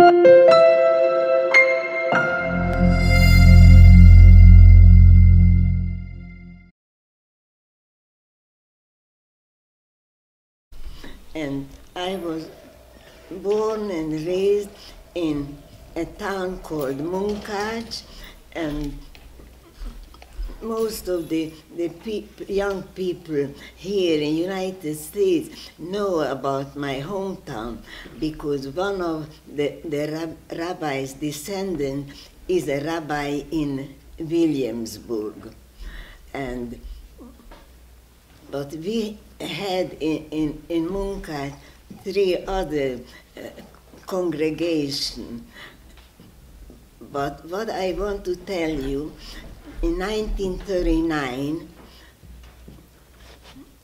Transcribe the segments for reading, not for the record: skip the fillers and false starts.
And I was born and raised in a town called Munkács, and most of the young people here in the United States know about my hometown because one of the rabbi's descendants is a rabbi in Williamsburg. But we had in Munkács 3 other congregations. But what I want to tell you, in 1939,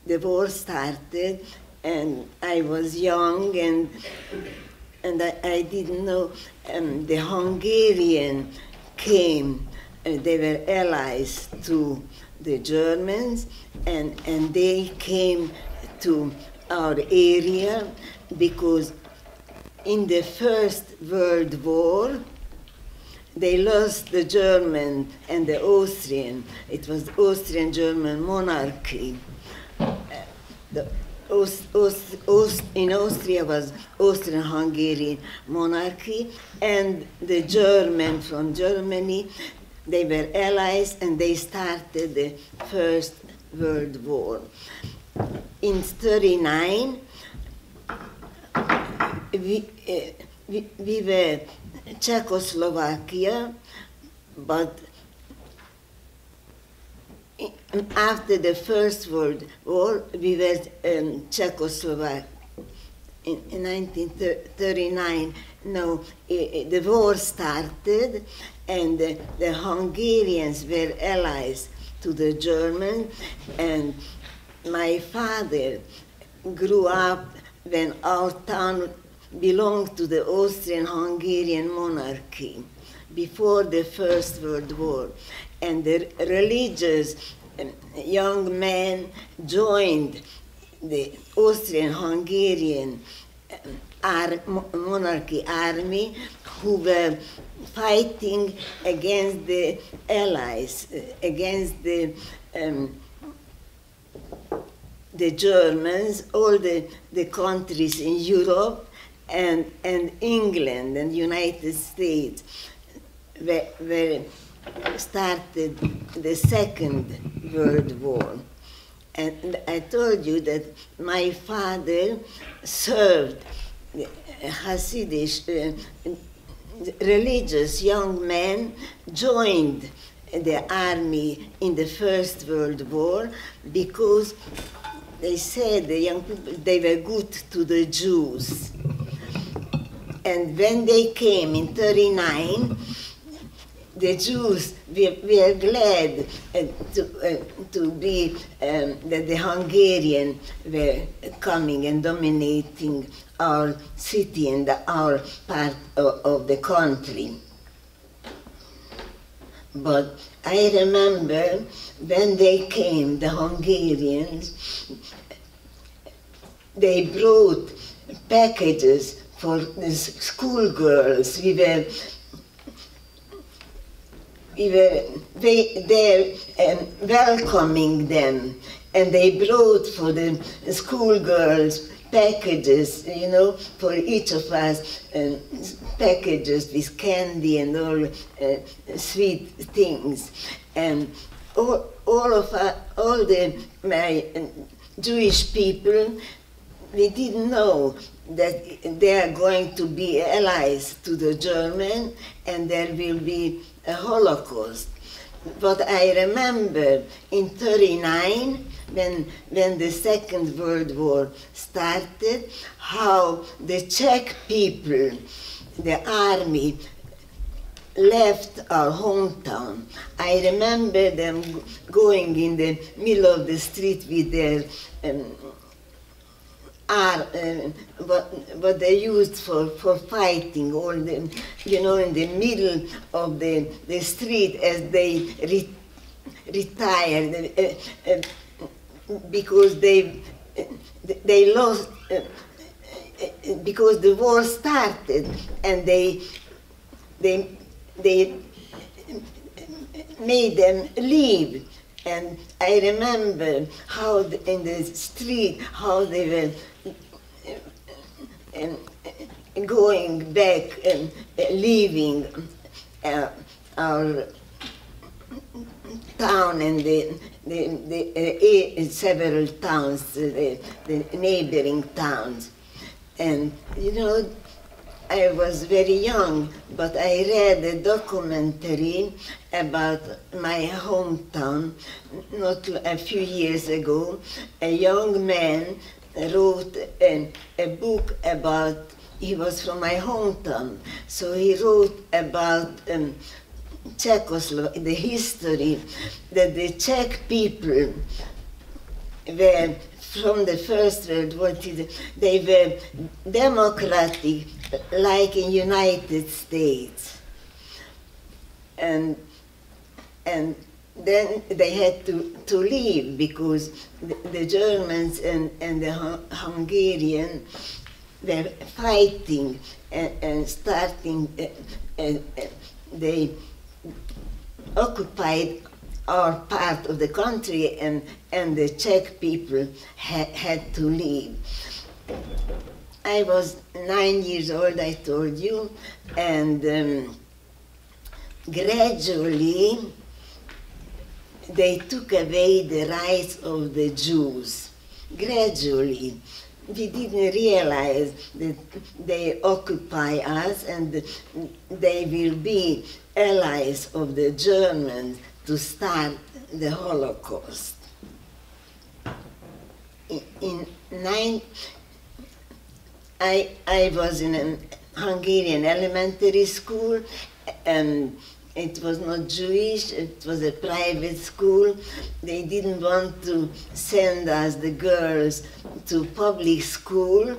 the war started, and I was young, and I didn't know. The Hungarian came; they were allies to the Germans, and they came to our area because in the First World War, they lost the German and the Austrian. It was Austrian-German monarchy. In Austria was Austrian-Hungarian monarchy, and the German from Germany, they were allies, and they started the First World War. In 1939, we were Czechoslovakia, but after the First World War, we were Czechoslovakia. In 1939, no, the war started, and the Hungarians were allies to the Germans, and my father grew up when our town belonged to the Austrian-Hungarian monarchy before the First World War. And the religious young men joined the Austrian-Hungarian monarchy army, who were fighting against the allies, against the Germans, all the countries in Europe, and England and United States were started the Second World War. And I told you that my father served Hasidic religious young men, joined the army in the First World War because they said, the young people, they were good to the Jews. And when they came in 1939, the Jews were glad to be, that the Hungarians were coming and dominating our city and our part of the country. But I remember when they came, the Hungarians, they brought packages for the schoolgirls. We were there welcoming them, and they brought for the schoolgirls packages, you know, for each of us, packages with candy and all sweet things. And my Jewish people, we didn't know that they are going to be allies to the German, and there will be a Holocaust. But I remember in 1939, when the Second World War started, how the Czech people, the army, left our hometown. I remember them going in the middle of the street with their what they used for fighting, all the, you know, in the middle of the street as they retired, because they lost because the war started, and they made them leave. And I remember how in the street, how they were going back and leaving our town and the several towns, the neighboring towns. And you know, I was very young, but I read a documentary about my hometown not a few years ago. A young man wrote a book about, he was from my hometown, so he wrote about Czechoslovakia, the history, that the Czech people were, from the First World War, they were democratic, like in United States. And then they had to leave because the Germans and the Hungarians were fighting and starting, they occupied our part of the country, and the Czech people had to leave. I was 9 years old, I told you, and gradually they took away the rights of the Jews. Gradually. We didn't realize that they occupy us and they will be allies of the Germans to start the Holocaust. I was in a Hungarian elementary school, and it was not Jewish, it was a private school. They didn't want to send us, the girls, to public school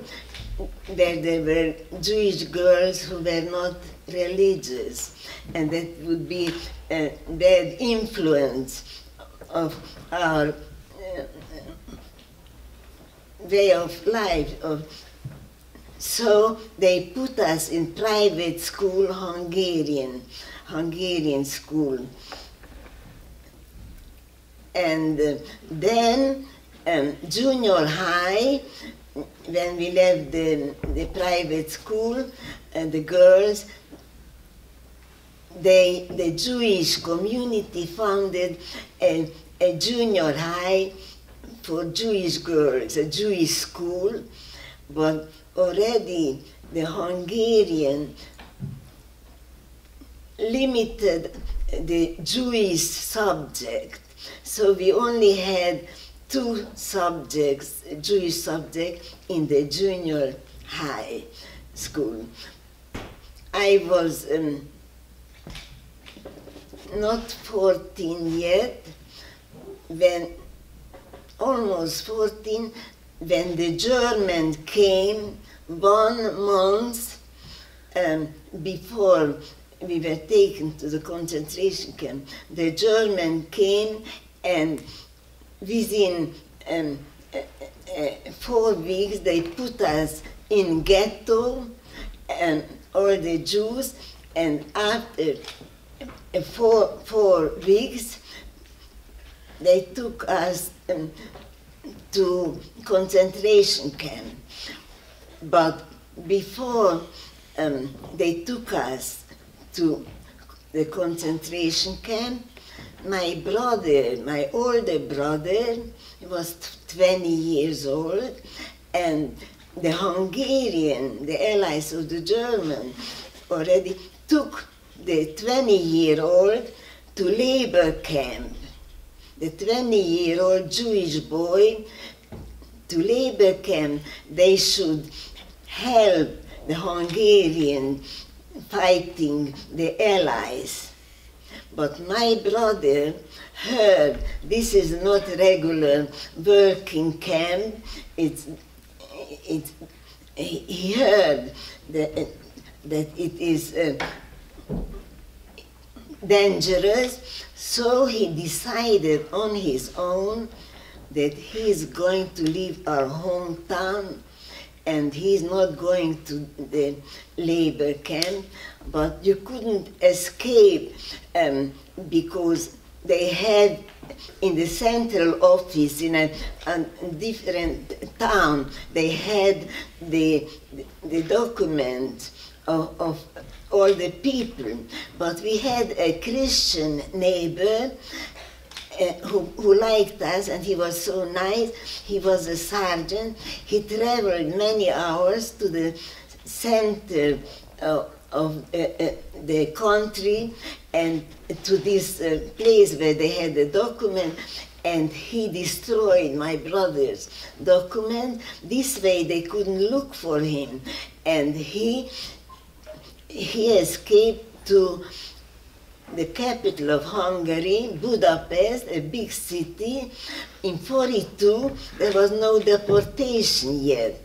where there were Jewish girls who were not religious, and that would be a bad influence of our way of life. So they put us in private school, Hungarian school. And then junior high, when we left the private school, the girls, the Jewish community founded a junior high for Jewish girls, a Jewish school, but already the Hungarian limited the Jewish subject. So we only had 2 subjects, Jewish subjects, in the junior high school. I was not 14 yet, when almost 14, when the German came 1 month before we were taken to the concentration camp. The German came, and within 4 weeks they put us in ghetto, and all the Jews, and after 4 weeks they took us to concentration camp. But before they took us to the concentration camp, my brother, my older brother, he was 20 years old, and the Hungarian, the allies of the German, already took the 20-year-old to labor camp. The 20-year-old Jewish boy to labor camp. They should help the Hungarian fighting the allies. But my brother heard this is not regular working camp. He heard that it is dangerous, so he decided on his own that he is going to leave our hometown and he's not going to the labor camp, but you couldn't escape because they had in the central office in a different town, they had the document of all the people. But we had a Christian neighbor who liked us, and he was so nice. He was a sergeant. He traveled many hours to the center of the country and to this place where they had the document, and he destroyed my brother's document. This way they couldn't look for him, and he escaped to the capital of Hungary, Budapest, a big city. In 1942, there was no deportation yet.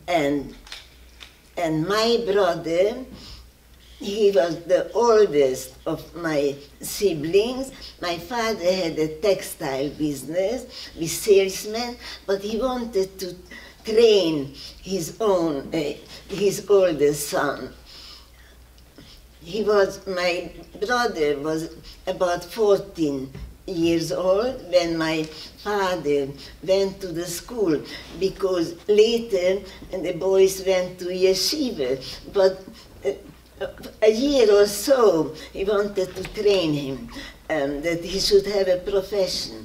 And my brother, he was the oldest of my siblings. My father had a textile business with salesmen, but he wanted to train his oldest son. My brother was about 14 years old when my father went to the school, because later the boys went to yeshiva, but a year or so he wanted to train him, that he should have a profession.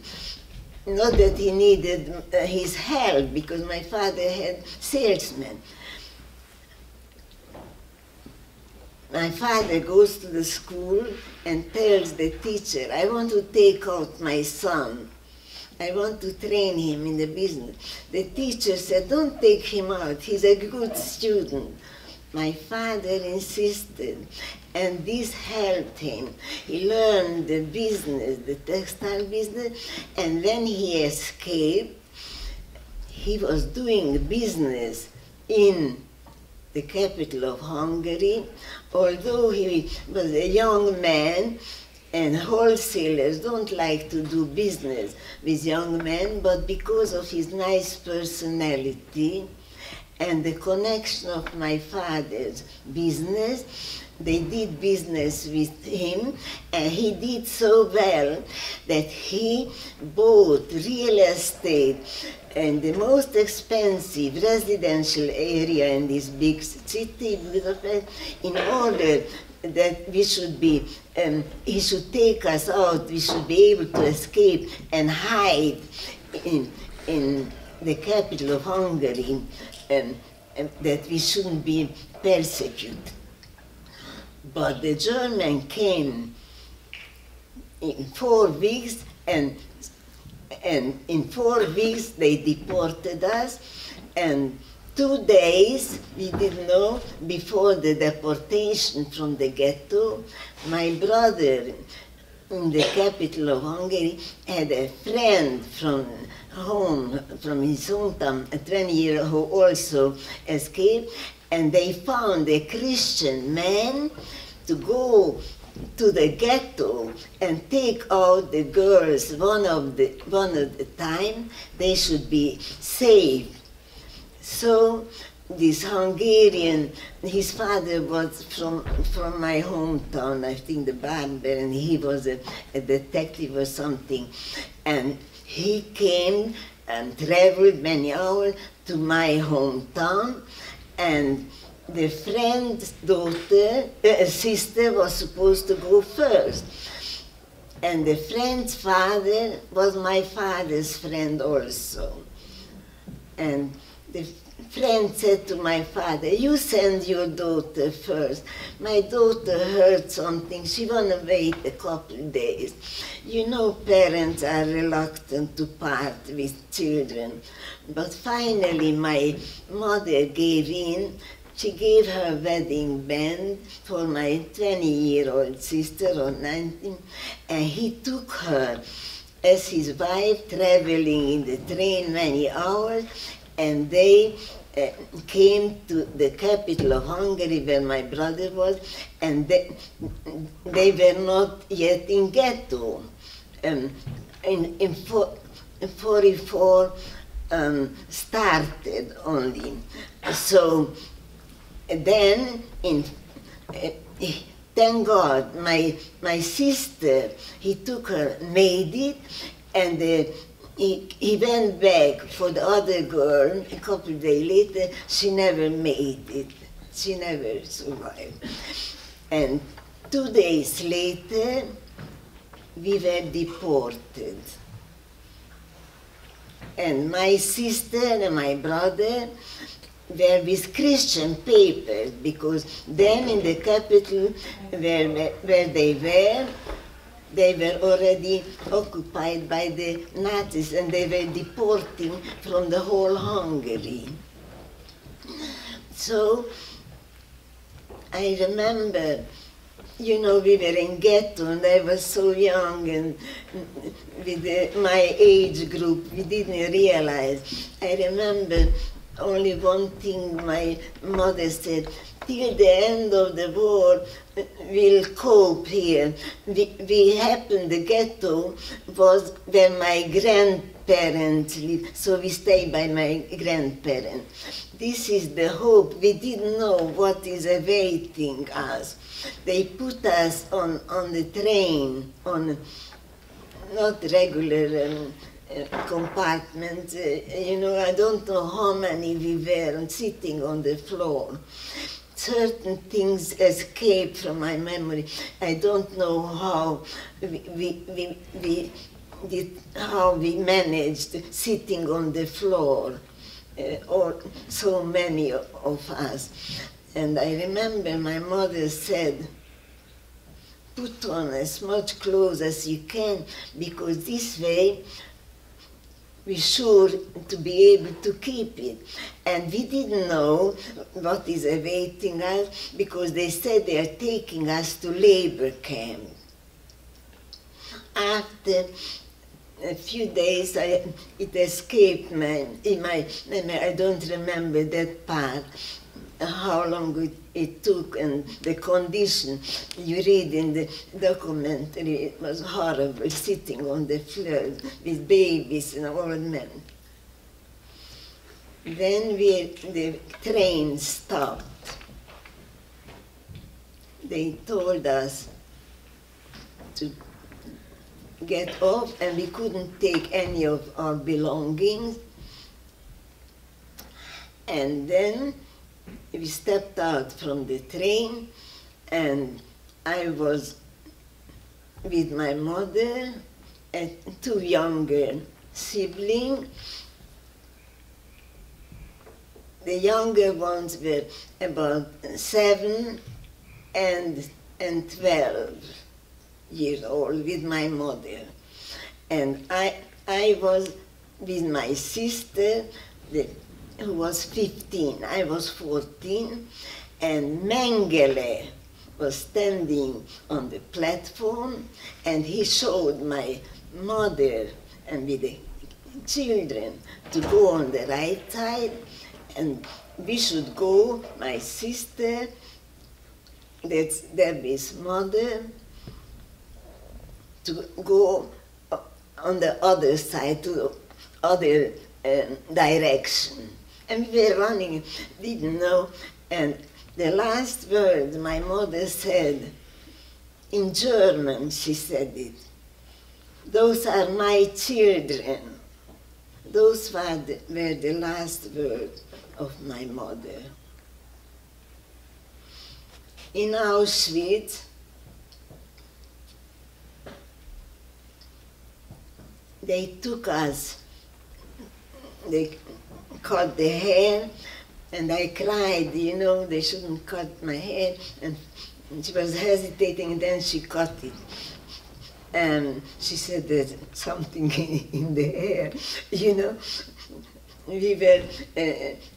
Not that he needed his help, because my father had salesmen. My father goes to the school and tells the teacher, I want to take out my son. I want to train him in the business. The teacher said, don't take him out, he's a good student. My father insisted, and this helped him. He learned the business, the textile business, and when he escaped, he was doing business in the capital of Hungary. Although he was a young man, and wholesalers don't like to do business with young men, but because of his nice personality and the connection of my father's business, they did business with him, and he did so well that he bought real estate in the most expensive residential area in this big city, Budapest, in order that we should be, he should take us out, we should be able to escape and hide in the capital of Hungary, that we shouldn't be persecuted. But the German came in 4 weeks, and in 4 weeks they deported us, and 2 days, we didn't know, before the deportation from the ghetto, my brother in the capital of Hungary had a friend from home, from his hometown, a 20-year-old who also escaped, and they found a Christian man to go to the ghetto and take out the girls one at a time. They should be saved. So this Hungarian, his father was from my hometown, I think the barber, and he was a detective or something. And he came and traveled many hours to my hometown, and the friend's sister was supposed to go first. And the friend's father was my father's friend also. And the friend said to my father, you send your daughter first. My daughter heard something, she wanna wait a couple of days. You know, parents are reluctant to part with children. But finally my mother gave in. She gave her wedding band for my 20-year-old sister, or 19, and he took her as his wife, traveling in the train many hours, and they came to the capital of Hungary where my brother was, and they were not yet in ghetto. In 1944, started only. So then, thank God, my sister, he took her, made it, and he went back for the other girl. A couple of days later, she never made it. She never survived. And 2 days later, we were deported. And my sister and my brother were with Christian papers, because then in the capital where they were already occupied by the Nazis, and they were deporting from the whole Hungary. So I remember, we were in ghetto, and I was so young, and with my age group, we didn't realize. I remember only one thing my mother said: till the end of the war, we'll cope here. The ghetto was where my grandparents lived, so we stayed by my grandparents. This is the hope. We didn't know what is awaiting us. They put us on the train, on not regular compartments. I don't know how many we were sitting on the floor. Certain things escape from my memory. I don't know how how we managed sitting on the floor, or so many of us. And I remember my mother said, put on as much clothes as you can, because this way we're sure to be able to keep it. And we didn't know what is awaiting us, because they said they are taking us to labor camp. After a few days, it escaped in my memory. I don't remember that part, how long it took, and the condition. You read in the documentary, it was horrible, sitting on the floor with babies and old men. Then the train stopped. They told us to get off, and we couldn't take any of our belongings. And then we stepped out from the train, and I was with my mother and 2 younger siblings. The younger ones were about 7 and 12 years old, with my mother. And I was with my sister, who was 15. I was 14, and Mengele was standing on the platform, and he showed my mother and with the children to go on the right side, and we should go, my sister, that's Debbie's mother, to go on the other side, to the other direction. And we were running, didn't know, and the last word my mother said, in German she said it, "Those are my children." Those were the last words of my mother. In Auschwitz, they took us, they cut the hair, and I cried, they shouldn't cut my hair, and she was hesitating, and then she cut it. And she said there's something in the hair, We were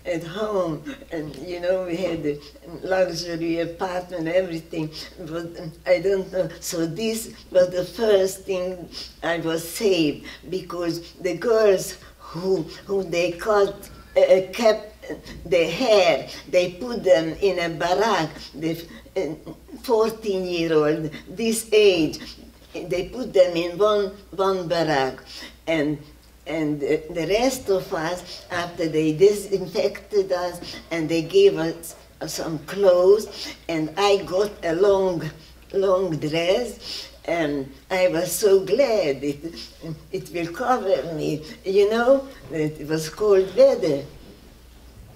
at home, and we had a luxury apartment, everything, but I don't know. So this was the first thing I was saved, because the girls who they kept the hair, they put them in a barrack. The 14-year-old, this age, they put them in one barrack, and And the rest of us, after they disinfected us and they gave us some clothes, and I got a long dress, and I was so glad it will cover me, you know, it was cold weather.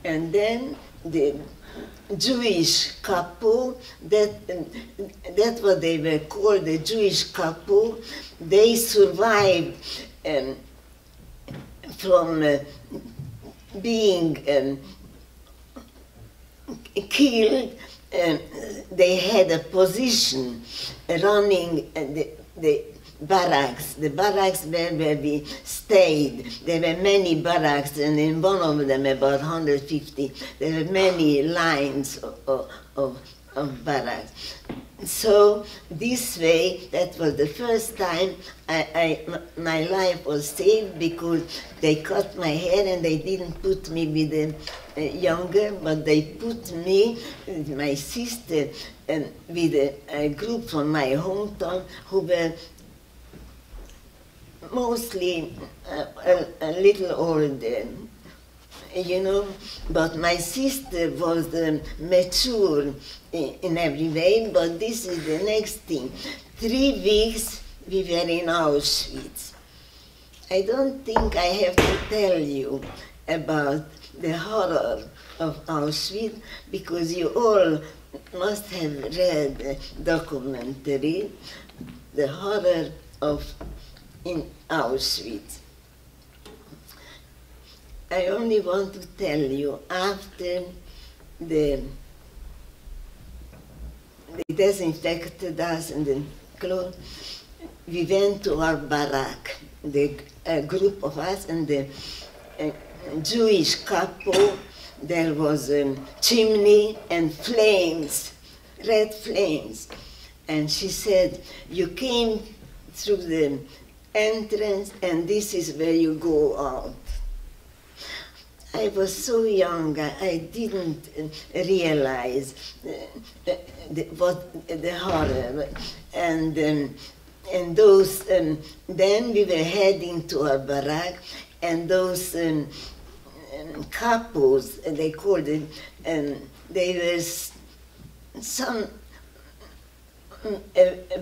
And then the Jewish couple, that's what they were called, the Jewish couple, they survived from being killed. They had a position running the barracks. The barracks where we stayed. There were many barracks, and in one of them, about 150, there were many lines of barracks. So this way, that was the first time my life was saved, because they cut my hair and they didn't put me with the younger, but they put me, my sister, with a group from my hometown who were mostly a little older, you know, but my sister was mature in every way. But this is the next thing. 3 weeks we were in Auschwitz. I don't think I have to tell you about the horror of Auschwitz, because you all must have read the documentary, The Horror of in Auschwitz. I only want to tell you, after they disinfected us and the clothes, we went to our barrack, a group of us, and the Jewish couple. There was a chimney and flames, red flames. And she said, you came through the entrance, and this is where you go out. I was so young, I didn't realize what the horror. And those, then we were heading to our barrack, and those couples, they called it, they were some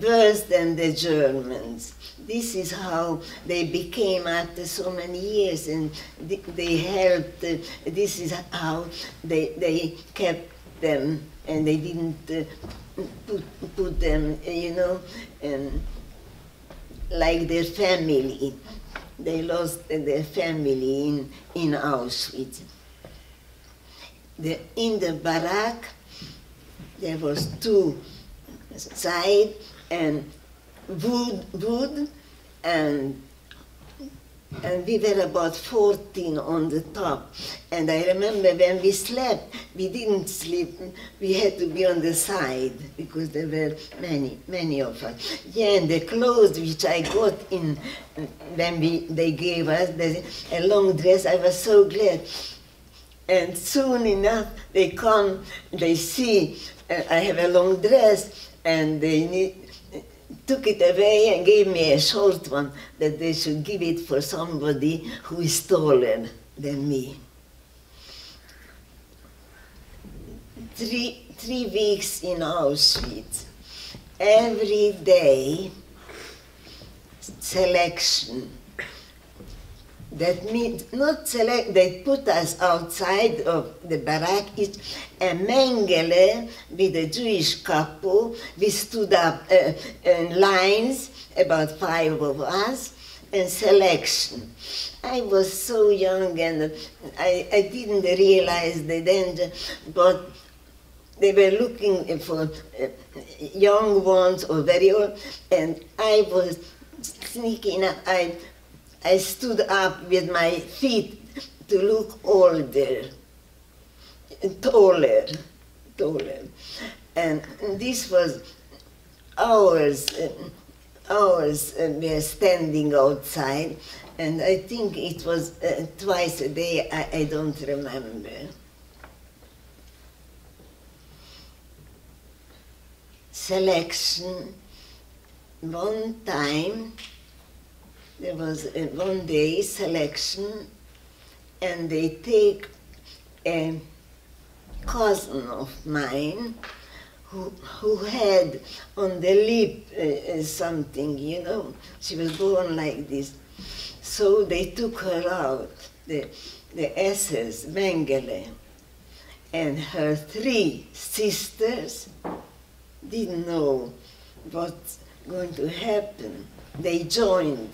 worse than the Germans. This is how they became after so many years, and they helped. This is how they kept them, and they didn't put them, you know, like their family. They lost their family in Auschwitz. In the barrack, there was 2 sides, and wood, and we were about 14 on the top. And I remember when we slept, we didn't sleep, we had to be on the side, because there were many of us. Yeah, and the clothes which I got in, when they gave us a long dress, I was so glad. And soon enough, they come, they see I have a long dress, and they took it away and gave me a short one, that they should give it for somebody who is taller than me. 3 weeks in Auschwitz. Every day, selection. That means not select, they put us outside of the barrack, it's a mengele with a Jewish couple. We stood up in lines, about 5 of us, and selection. I was so young, and I didn't realize the danger, but they were looking for young ones or very old, and I was sneaking up. I stood up with my feet to look older, taller. And this was hours we were standing outside, and I think it was twice a day, I don't remember. Selection, one time, there was a one-day selection, and they take a cousin of mine who had on the lip something, you know. She was born like this. So they took her out, the SS, Mengele, and her 3 sisters didn't know what's going to happen. They joined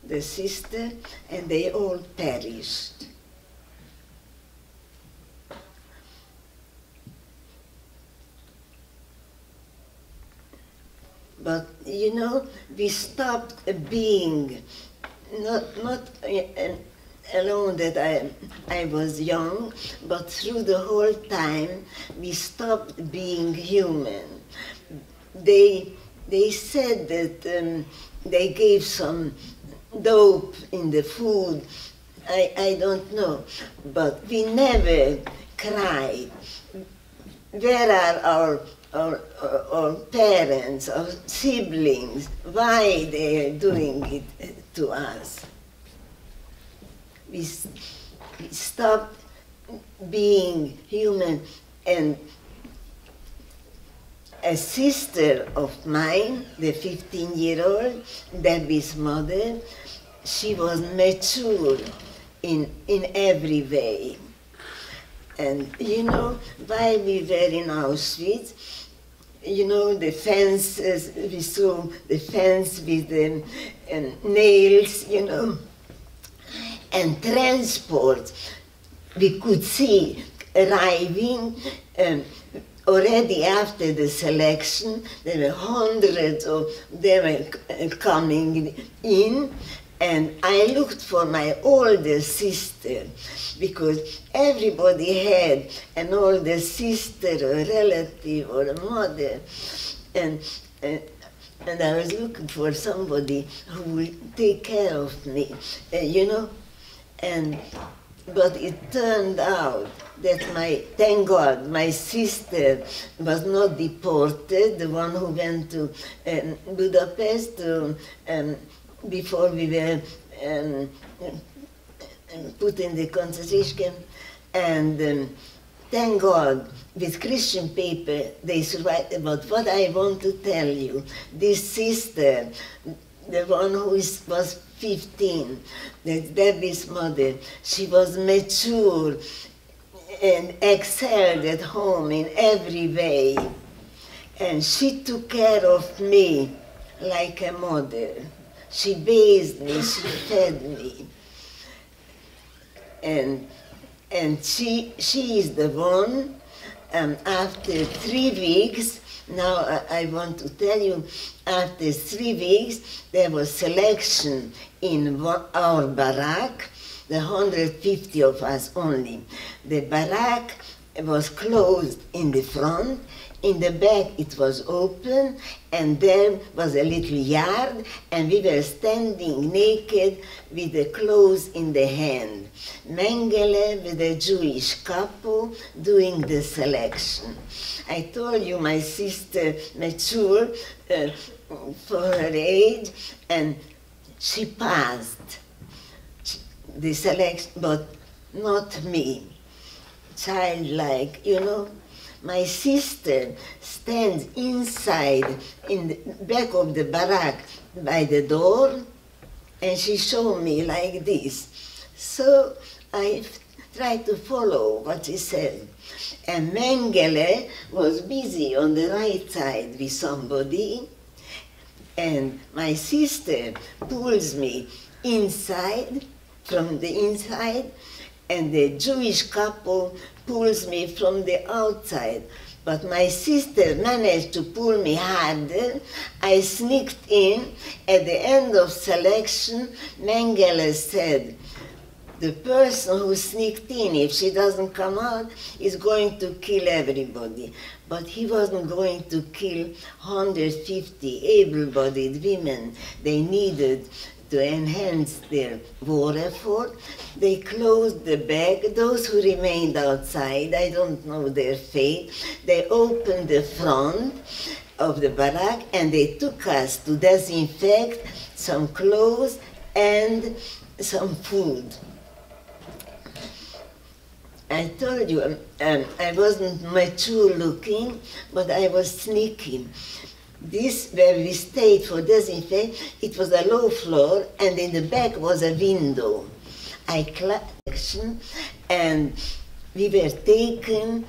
the sister, and they all perished. But you know, we stopped being, not alone that I was young, but through the whole time we stopped being human. They said that they gave some dope in the food. I don't know, but we never cried. Where are our parents, our siblings? Why they are doing it to us? We stopped being human. And a sister of mine, the 15-year-old, Debbie's mother, she was mature in every way. And you know, while we were in Auschwitz, you know, the fences, we saw the fence with the nails, you know, and transport, we could see arriving already after the selection. There were hundreds of them coming in, and I looked for my older sister, because everybody had an older sister, or a relative, or a mother, and I was looking for somebody who would take care of me, you know, but it turned out that thank God, my sister was not deported, the one who went to Budapest before we were put in the concentration camp, and thank God, with Christian paper, they survived. But what I want to tell you, this sister, the one who was 15, that's Debbie's mother, she was mature and excelled at home in every way. And she took care of me like a mother. She bathed me, she fed me. And she is the one, after 3 weeks, now I want to tell you, after 3 weeks, there was selection in our barrack, the 150 of us only. The barrack was closed in the front. In the back it was open, and there was a little yard, and we were standing naked with the clothes in the hand. Mengele with a Jewish couple doing the selection. I told you my sister mature for her age, and she passed the selection, but not me. Childlike, you know. My sister stands inside, in the back of the barrack, by the door, and she showed me like this. So I tried to follow what she said. And Mengele was busy on the right side with somebody, and my sister pulls me inside, from the inside, and the Jewish couple pulls me from the outside. But my sister managed to pull me harder. I sneaked in. At the end of selection, Mengele said, the person who sneaked in, if she doesn't come out, is going to kill everybody. But he wasn't going to kill 150 able-bodied women. They needed to enhance their war effort. They closed the bag. Those who remained outside, I don't know their fate, they opened the front, of the barrack, and they took us to disinfect some clothes and some food. I told you, I wasn't mature looking, but I was sneaky. This, where we stayed for disinfect, it was a low floor, and in the back was a window. I climbed, and we were taken,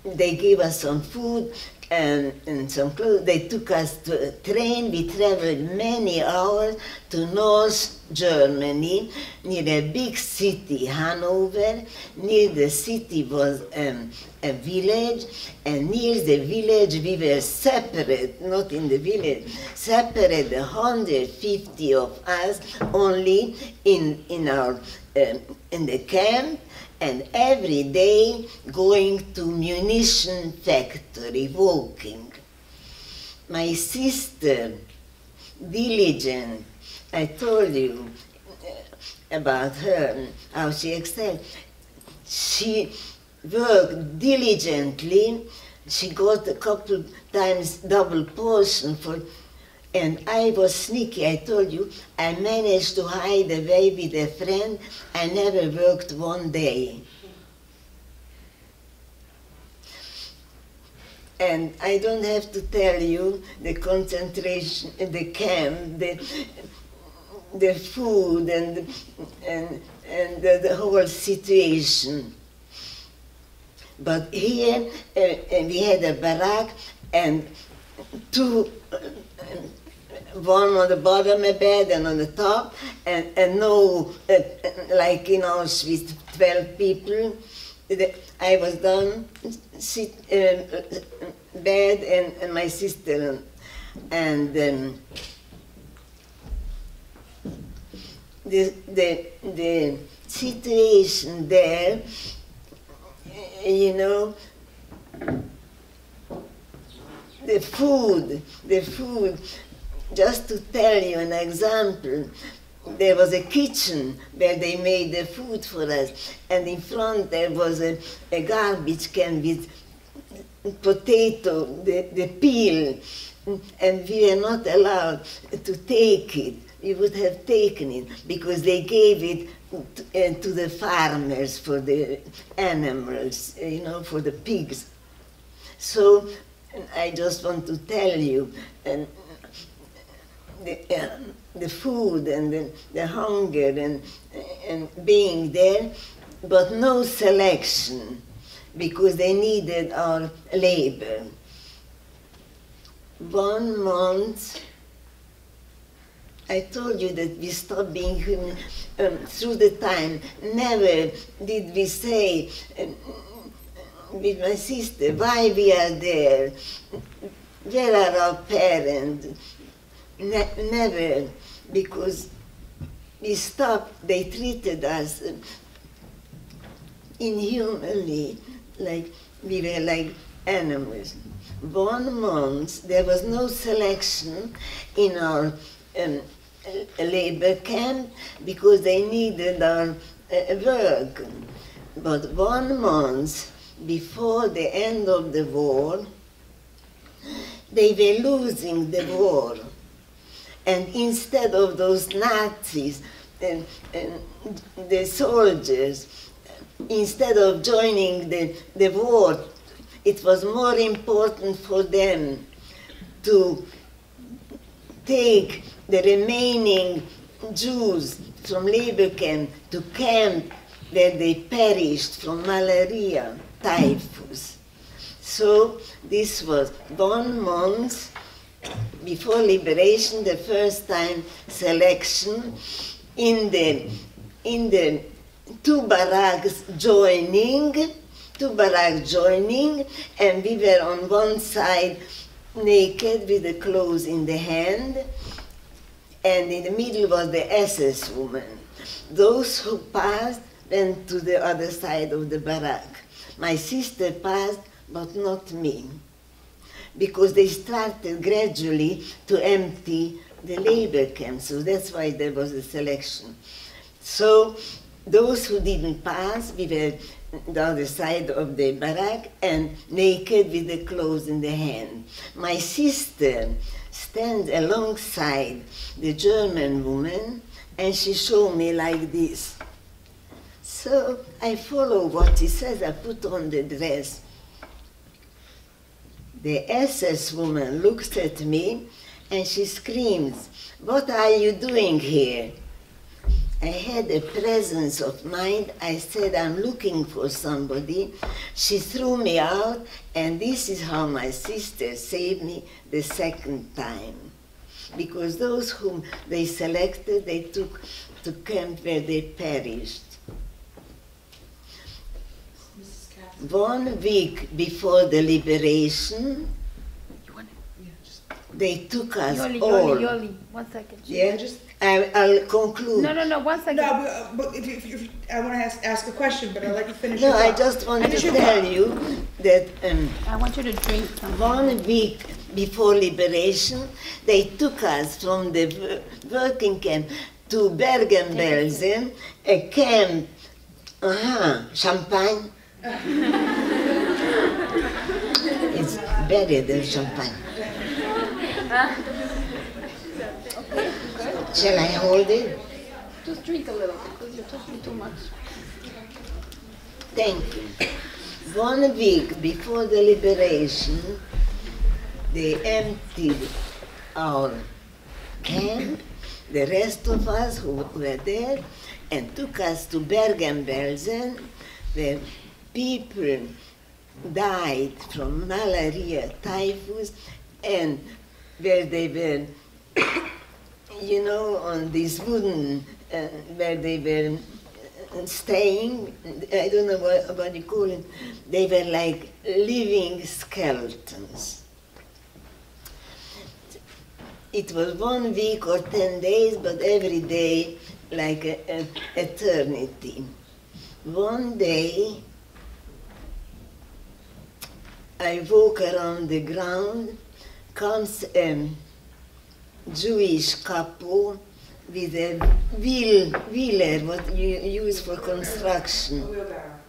they gave us some food and some clothes. They took us to a train. We traveled many hours to North Germany, near a big city, Hanover. Near the city was a village, and near the village we were separate, not in the village, separate 150 of us only in the camp, and every day going to munition factory, walking. My sister, diligent, I told you about her, how she excelled. She worked diligently. She got a couple times double portion for, and I was sneaky. I told you, I managed to hide away with a friend. I never worked one day. And I don't have to tell you the concentration, the camp, the food, and the whole situation. But here we had a barrack, and two, one on the bottom a bed and on the top, and no, like in Auschwitz, 12 people. I was down, bed, and my sister, and the situation there, you know, the food, just to tell you an example, there was a kitchen where they made the food for us, and in front there was a garbage can with potato, the peel, and we were not allowed to take it. We would have taken it because they gave it to the farmers for the animals, you know, for the pigs. So I just want to tell you, the food and the hunger and being there, but no selection, because they needed our labor. 1 month, I told you that we stopped being human through the time. Never did we say with my sister, why we are there, where are our parents? Never, because we stopped, they treated us inhumanly, like we were like animals. 1 month, there was no selection in our labor camp because they needed our work. But 1 month before the end of the war, they were losing the war. And instead of those Nazis, the soldiers, instead of joining the war, it was more important for them to take the remaining Jews from labor camp to camp where they perished from malaria, typhus. So this was 1 month before liberation, the first time selection in the two barracks joining, and we were on one side naked with the clothes in the hand, and in the middle was the SS woman. Those who passed went to the other side of the barrack. My sister passed, but not me, because they started gradually to empty the labor camps, so that's why there was a selection. So those who didn't pass, we were the other side of the barrack and naked with the clothes in the hand. My sister stands alongside the German woman and she showed me like this. So I follow what he says, I put on the dress. The SS woman looks at me and she screams, "What are you doing here?" I had a presence of mind. I said, "I'm looking for somebody." She threw me out, and this is how my sister saved me the second time. Because those whom they selected, they took to camp where they perished. 1 week before the liberation, they took us all. Yoli, 1 second. Yeah, I'll conclude. No, 1 second. No, but if I want to ask a question, but I'll let you finish. No, I just want to tell you that I want you to drink something. 1 week before liberation, they took us from the working camp to Bergen-Belsen, a camp, champagne. It's better than champagne. Shall I hold it? Just drink a little because you're talking too much. Thank you. 1 week before the liberation, they emptied our camp, the rest of us who were there, and took us to Bergen-Belsen, where people died from malaria, typhus, and where they were, on this wooden, where they were staying, I don't know what you call it, they were like living skeletons. It was 1 week or 10 days, but every day like an eternity. One day, I walk around the ground, comes a Jewish couple with a wheeler, what you use for construction. Wheelbarrow.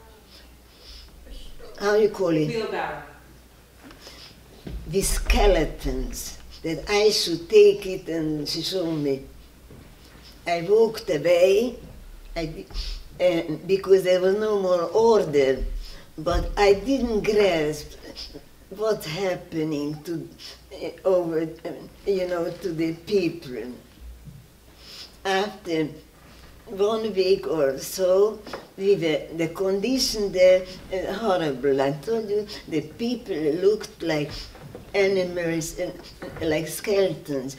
How you call it? Wheelbarrow. With skeletons, that I should take it, and she showed me. I walked away, because there was no more order, but I didn't grasp what's happening to the people. After 1 week or so, the condition there horrible. I told you, the people looked like animals, like skeletons,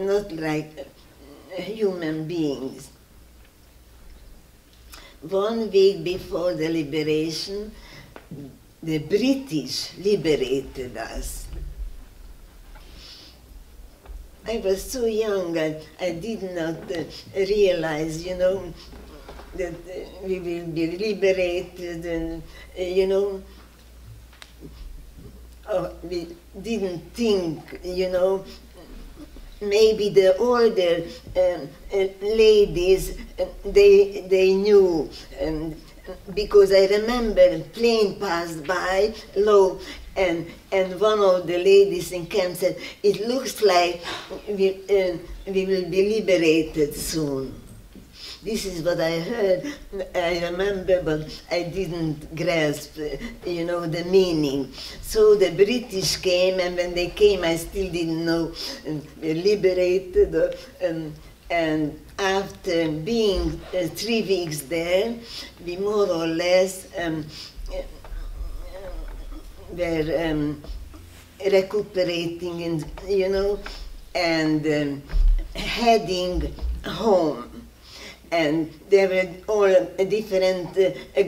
not like human beings. 1 week before the liberation, the British liberated us. I was so young, I did not realize, that we will be liberated, and, we didn't think, maybe the older ladies, they knew, because I remember a plane passed by low, and one of the ladies in camp said, "It looks like we will be liberated soon." This is what I heard, I remember, but I didn't grasp, the meaning. So the British came, and when they came, I still didn't know we're liberated. And after being 3 weeks there, we more or less were recuperating, and heading home. And there were all different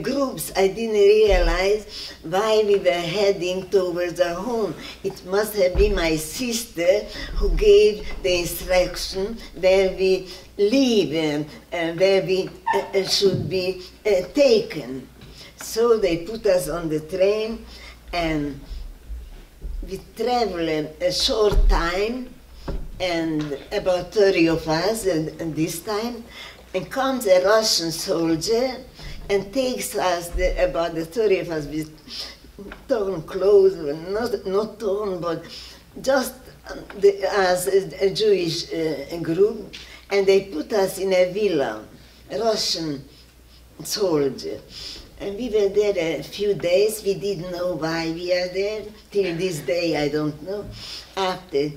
groups. I didn't realize why we were heading towards our home. It must have been my sister who gave the instruction where we live and where we should be taken. So they put us on the train, and we traveled a short time, and about 30 of us at this time. And comes a Russian soldier, and takes us, about the 30 of us, with torn clothes, not torn, but just as a Jewish group, and they put us in a villa, a Russian soldier. And we were there a few days. We didn't know why we are there. Till this day, I don't know. After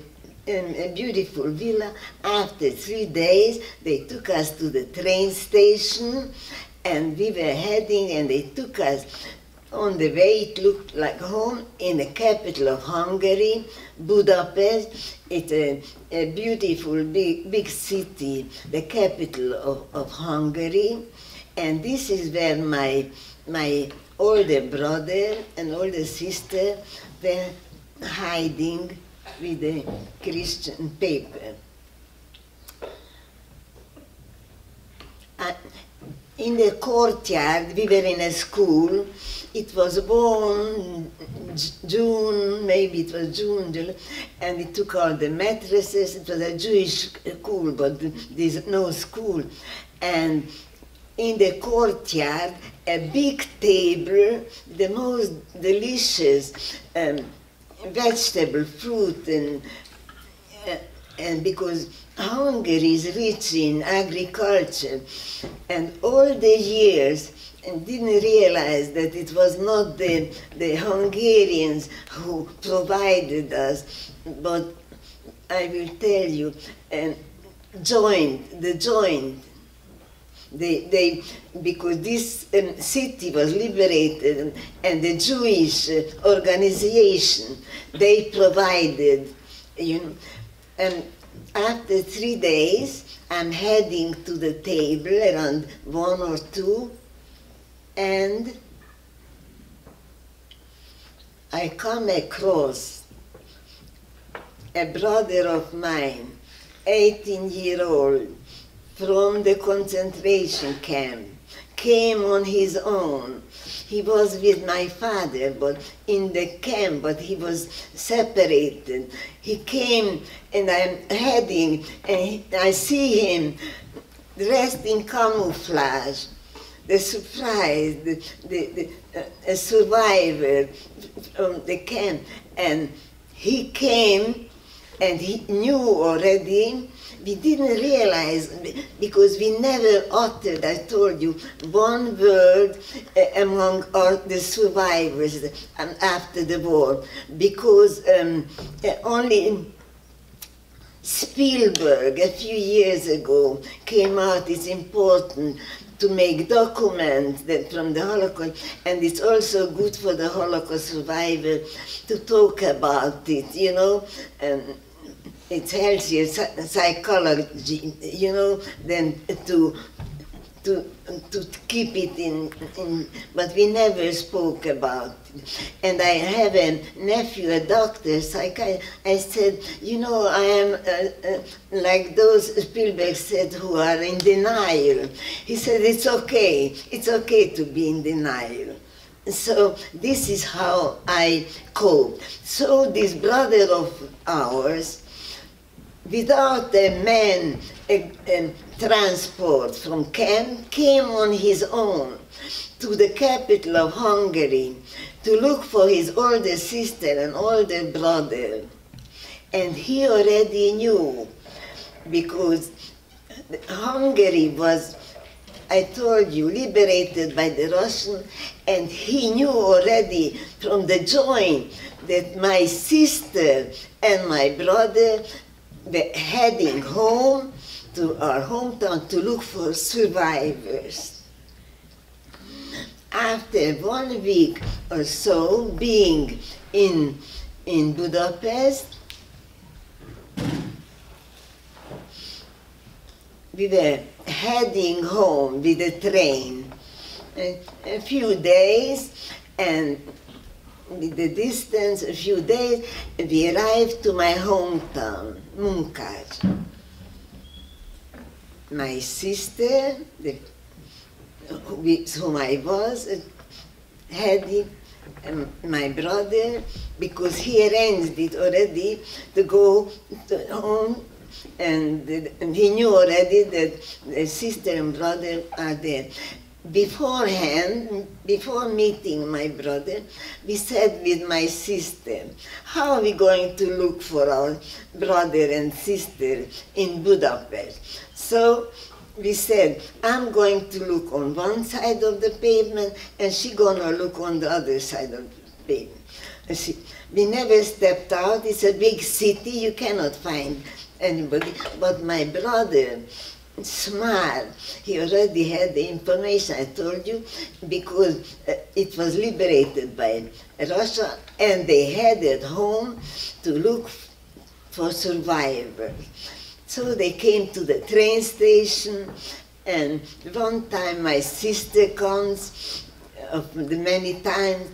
a beautiful villa, after 3 days, they took us to the train station, and we were heading, and they took us on the way. It looked like home in the capital of Hungary, Budapest. It's a beautiful, big city, the capital of Hungary. And this is where my older brother and older sister were hiding with the Christian paper. In the courtyard, we were in a school. It was warm, June, maybe it was June, July, and we took out the mattresses. It was a Jewish school, but there's no school. And in the courtyard, a big table, the most delicious vegetable, fruit, and because Hungary is rich in agriculture, and all the years, and didn't realize that it was not the Hungarians who provided us, but I will tell you, the joint. They because this city was liberated, and the Jewish organization, they provided, and after 3 days, I'm heading to the table around 1 or 2, and I come across a brother of mine, 18-year-old, from the concentration camp, came on his own. He was with my father, but in the camp, but he was separated. He came, and I'm heading, and I see him dressed in camouflage. The surprise, a survivor from the camp, and he came, and he knew already. We didn't realize, because we never uttered, I told you, one word among the survivors after the war, because only Spielberg a few years ago came out. It's important to make documents from the Holocaust, and it's also good for the Holocaust survivor to talk about it, It's healthier psychology, than to keep it in, but we never spoke about it. And I have a nephew, a doctor, psychiatrist. I said, I am like those Spielberg said who are in denial. He said, it's okay to be in denial. So this is how I cope. So this brother of ours, without a man transport from camp, came on his own to the capital of Hungary to look for his older sister and older brother. And he already knew, because Hungary was, I told you, liberated by the Russians, and he knew already from the joint that my sister and my brother were heading home to our hometown to look for survivors. After 1 week or so being in Budapest, we were heading home with the train. A few days, and with the distance, a few days, we arrived to my hometown, Munkács. My sister, with whom I was heading, my brother, because he arranged it already to go home, and he knew already that the sister and brother are there. beforehand, before meeting my brother, we said with my sister, how are we going to look for our brother and sister in Budapest? So we said, I'm going to look on one side of the pavement and she's going to look on the other side of the pavement. We never stepped out. It's a big city. You cannot find anybody. But my brother, smart, he already had the information I told you, because it was liberated by Russia and they headed home to look for survivors. So they came to the train station, and one time my sister comes, of the many times,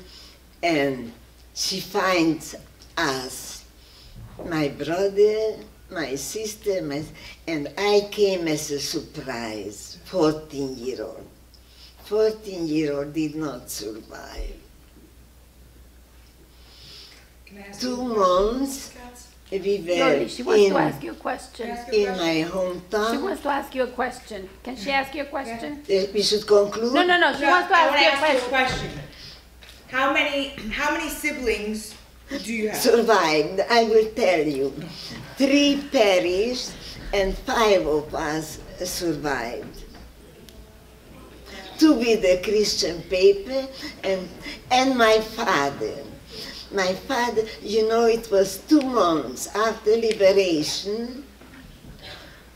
and she finds us, my brother, my sister, and I came as a surprise, 14-year-old. 14-year-old did not survive. Can I ask 2 you a question, months Mrs. Katz? we were Lori, she wants to ask you a question. in my She hometown. wants to ask you a question. Can she ask you a question? We should conclude. No, no, no. She wants to I wanna ask you a question. How many siblings do you have? Survived, I will tell you. 3 perished and 5 of us survived. 2 with a Christian paper and my father. My father, you know, it was 2 months after liberation.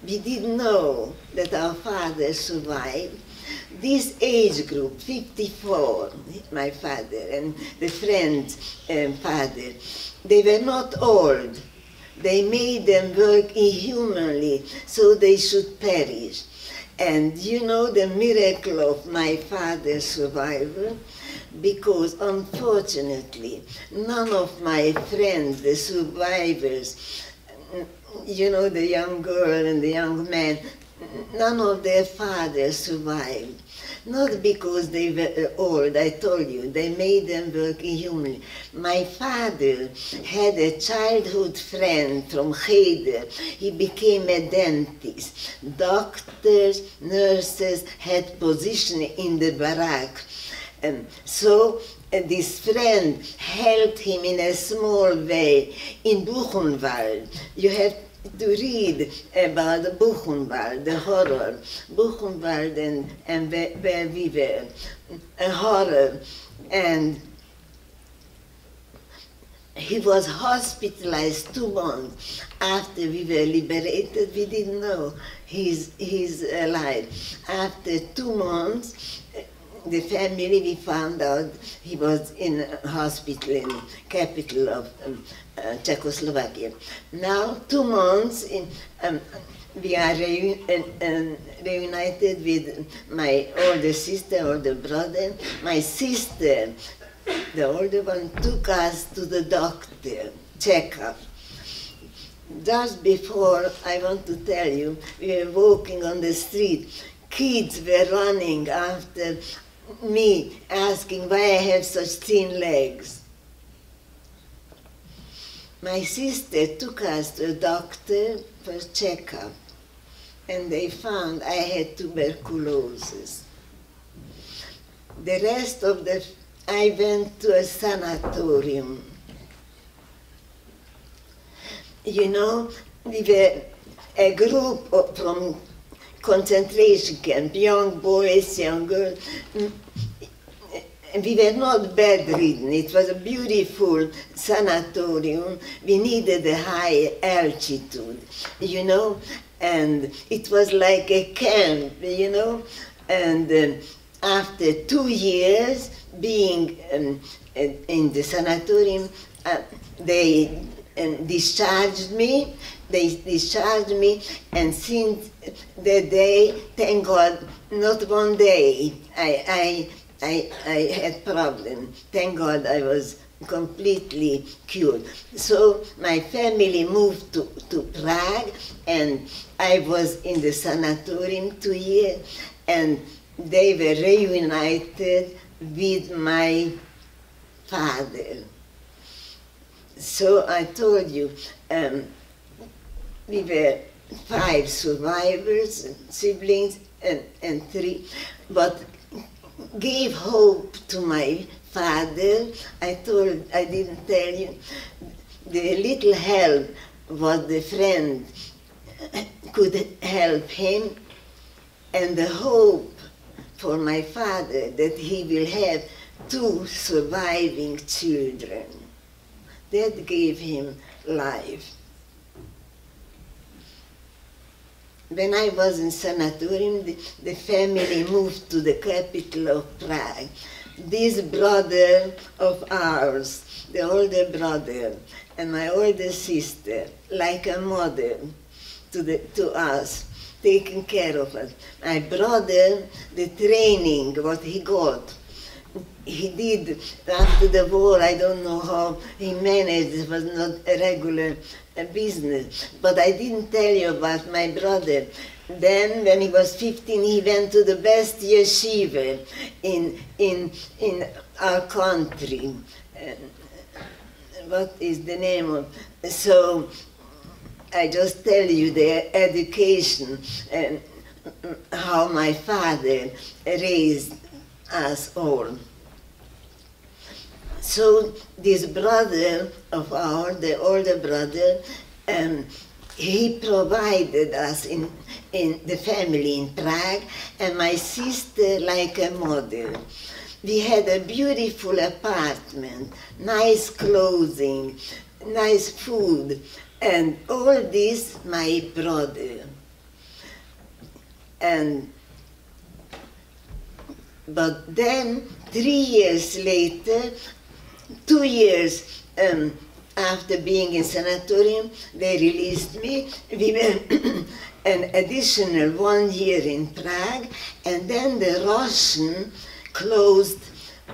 We didn't know that our father survived. This age group, 54, my father and the friend's father, they were not old. They made them work inhumanly so they should perish. And you know the miracle of my father's survival? Because unfortunately, none of my friends, the survivors, you know, the young girl and the young man, none of their fathers survived. Not because they were old, I told you, they made them work inhumanly. My father had a childhood friend from Cheder. He became a dentist. Doctors, nurses had position in the barrack. So this friend helped him in a small way in Buchenwald. You have to read about Buchenwald, the horror. Buchenwald and where we were, a horror. And he was hospitalized 2 months after we were liberated. We didn't know he's alive. After 2 months, the family, we found out he was in a hospital in capital of Czechoslovakia. Now, 2 months, we are reunited with my older sister, older brother. My sister, the older one, took us to the doctor, checkup. Just before, I want to tell you, we were walking on the street. Kids were running after me, asking why I have such thin legs. My sister took us to a doctor for checkup, and they found I had tuberculosis. The rest of I went to a sanatorium. You know, we were a group from concentration camp, young boys, young girls. We were not bedridden. It was a beautiful sanatorium. We needed a high altitude, you know, and it was like a camp, you know. And after 2 years being in the sanatorium, they discharged me. They discharged me, and since that day, thank God, not one day I had problem. Thank God I was completely cured. So my family moved to Prague, and I was in the sanatorium 2 years, and they were reunited with my father. So I told you, we were 5 survivors, siblings, and 3, but gave hope to my father. I didn't tell you, the little help what the friend could help him, and the hope for my father that he will have 2 surviving children. That gave him life. When I was in sanatorium, the family moved to the capital of Prague. This brother of ours, the older brother, and my older sister, like a mother to us, taking care of us. My brother, the training, what he got, he did after the war. I don't know how he managed. It was not a regular business. But I didn't tell you about my brother. Then, when he was 15, he went to the best yeshiva in our country. What is the name of? So I just tell you the education and how my father raised us all. So this brother of ours, the older brother, he provided us in the family in Prague, and my sister like a mother. We had a beautiful apartment, nice clothing, nice food, and all this my brother. But then 3 years later, 2 years after being in sanatorium, they released me. We were an additional 1 year in Prague, and then the Russian closed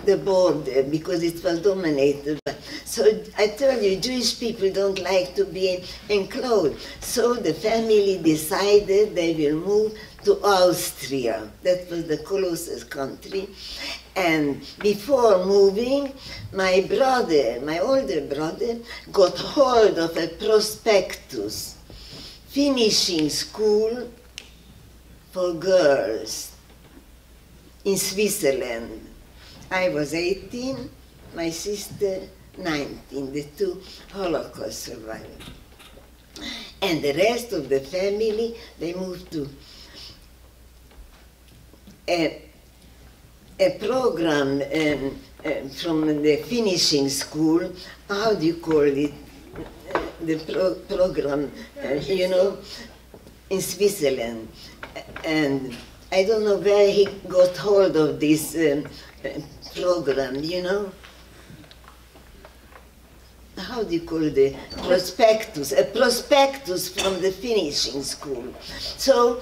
the border because it was dominated. So I told you, Jewish people don't like to be enclosed. So the family decided they will move to Austria. That was the closest country. And before moving, my brother, my older brother, got hold of a prospectus, finishing school for girls in Switzerland. I was 18, my sister 19, the 2 Holocaust survivors. And the rest of the family, they moved to a program from the finishing school. How do you call it? The program, you know, in Switzerland. And I don't know where he got hold of this program, you know. How do you call the prospectus? A prospectus from the finishing school. So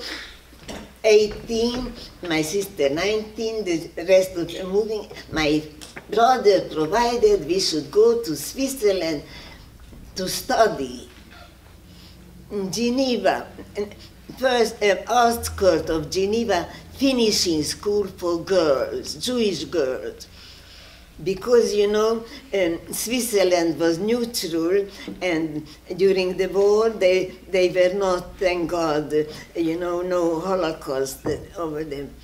18, my sister 19, the rest of them moving. My brother provided we should go to Switzerland to study in Geneva. First, outskirts of Geneva, finishing school for girls, Jewish girls. Because, you know, Switzerland was neutral, and during the war they were not, thank God, you know, no Holocaust over them.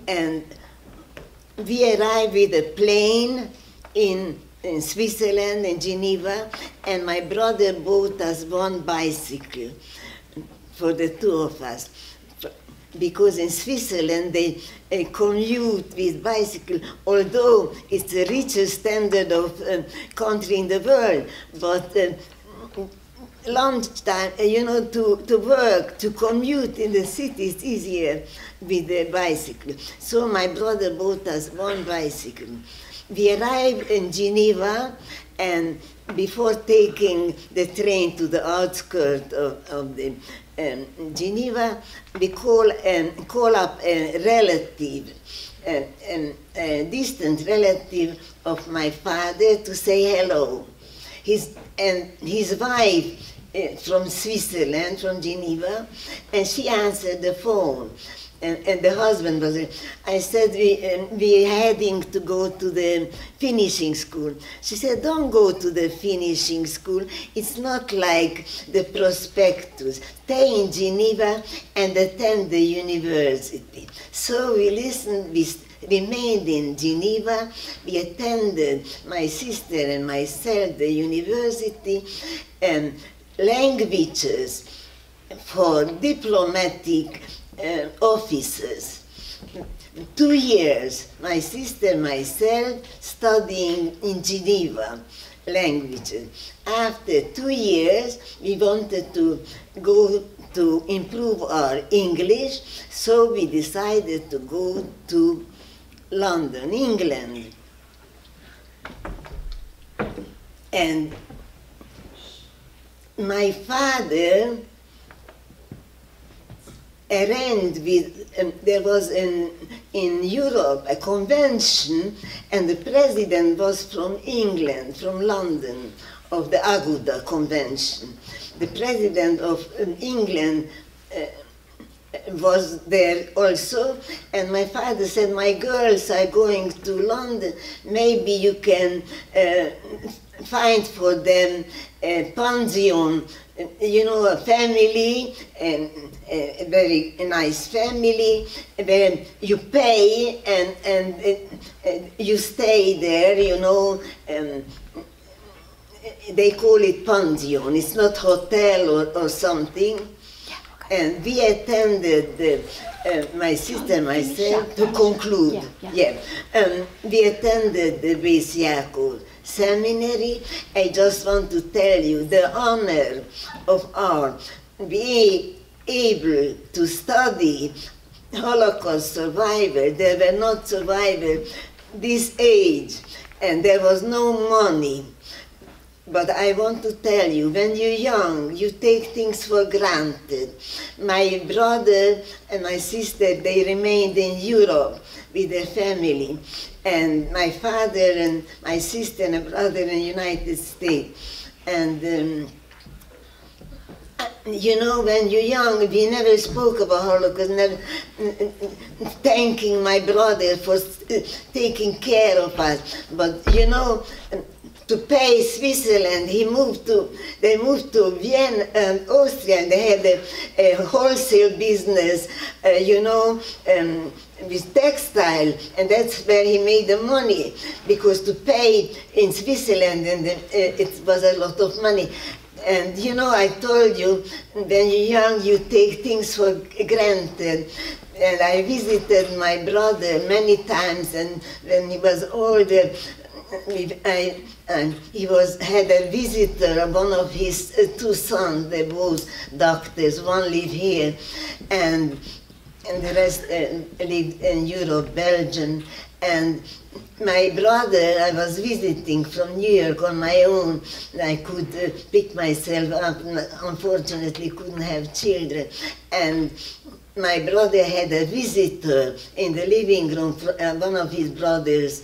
And we arrived with a plane in Switzerland, in Geneva, and my brother bought us 1 bicycle for the 2 of us. Because in Switzerland they commute with bicycle, although it's the richest standard of country in the world, but lunchtime, you know, to work, to commute in the city is easier with the bicycle. So my brother bought us 1 bicycle. We arrived in Geneva, and before taking the train to the outskirts of the Geneva, we call up a relative, a distant relative of my father, to say hello. His wife from Switzerland, from Geneva, and she answered the phone. and the husband was there. I said, we heading to go to the finishing school. She said, don't go to the finishing school. It's not like the prospectus. Stay in Geneva and attend the university. So we listened, we remained in Geneva. We attended, my sister and myself, the university, and languages for diplomatic officers. 2 years, my sister, myself, studying in Geneva languages. After 2 years, we wanted to go to improve our English, so we decided to go to London, England. And my father arranged with, there was in Europe a convention, and the president was from England, from London, of the Aguda Convention. The president of England was there also, and my father said, my girls are going to London, maybe you can find for them a pension, you know, a family, a very nice family, where you pay and you stay there, you know. They call it pension, it's not hotel or something. And we attended, my sister and myself, to conclude. We attended the Beis Yaakov seminary. I just want to tell you the honor of our being able to study Holocaust survivors. There were not survivors this age, and there was no money. But I want to tell you, when you're young, you take things for granted. My brother and my sister, they remained in Europe with their family. And my father and my sister and a brother in the United States. And you know, when you're young, we never spoke about Holocaust, never thanking my brother for taking care of us. But you know, to pay Switzerland, they moved to Vienna and Austria, and they had a wholesale business, you know, with textile, and that's where he made the money, because to pay in Switzerland, and it was a lot of money. And you know, I told you, when you're young, you take things for granted. And I visited my brother many times, and when he was older, he had a visitor, one of his two sons, they both doctors, one lived here, and the rest lived in Europe, Belgium. And my brother, I was visiting from New York on my own. I could pick myself up, unfortunately couldn't have children. And my brother had a visitor in the living room, one of his brothers,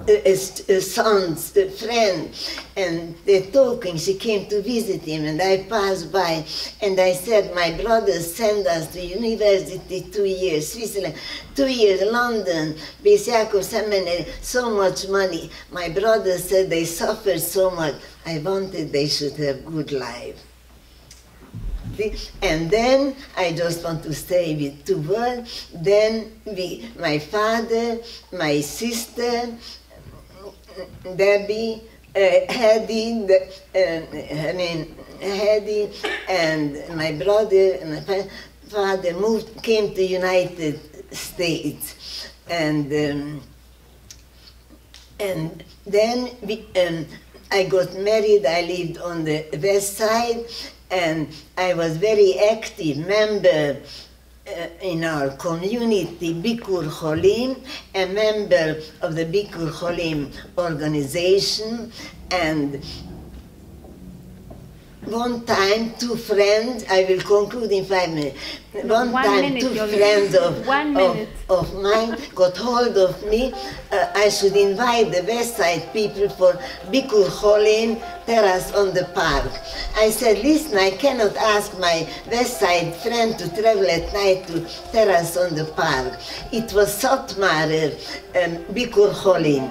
a son's friend, and they're talking. She came to visit him, and I passed by, and I said, my brother sent us to university 2 years, Switzerland, 2 years, London, Beis Yaakov Seminary, so much money. My brother said they suffered so much. I wanted they should have good life. And then, I just want to say with 2 words, then my father, my sister, Debbie, Hedy, Hedy, and my brother and my father came to United States, and then I got married. I lived on the west side, and I was very active member in our community, Bikur Cholim, a member of the Bikur Cholim organization, and one time, two friends, I will conclude in 5 minutes. One time, minute, two Yoli. friends 1 minute. of mine got hold of me. I should invite the West Side people for Bikur Cholin terrace on the park. I said, listen, I cannot ask my West Side friend to travel at night to terrace on the park. It was Satmar Bikur Cholin.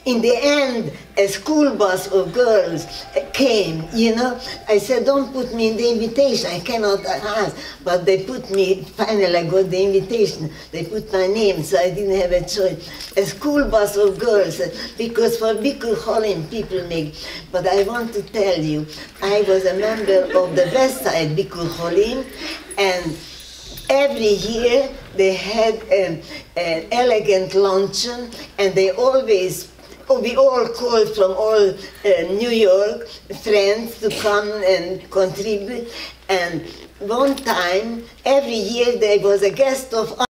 In the end, a school bus of girls came, you know. I said, don't put me in the invitation, I cannot ask. But they put me, finally I got the invitation. They put my name, so I didn't have a choice. A school bus of girls, because for Bikur Cholim people make. But I want to tell you, I was a member of the West Side Bikur Cholim, and every year they had an elegant luncheon, and they always, we all called from all New York friends to come and contribute. And one time, every year there was a guest of